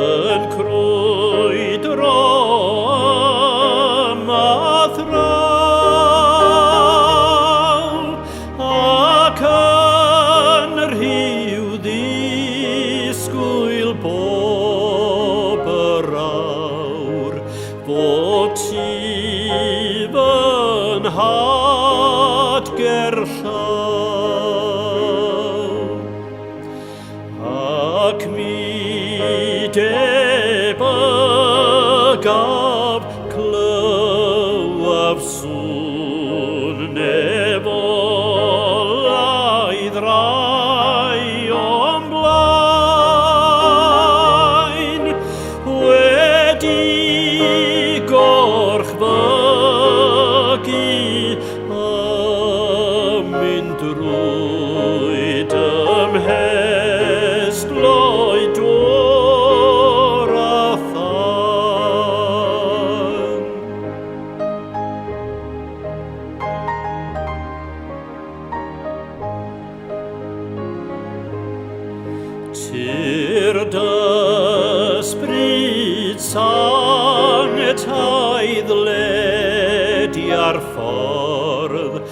yn crwydro yma thraw, ac yn yr rhyw ddisgwyl bob yr awr, fod ti fy nhad gerllaw. Ac mi debygaf clywaf sŵn nefolaidd rai o'n blaen, wedi gorchfygu a mynd drwyd ymhest Lloyd dŵr a than. Tir dysbryd sangetaidd ledi ar ffordd,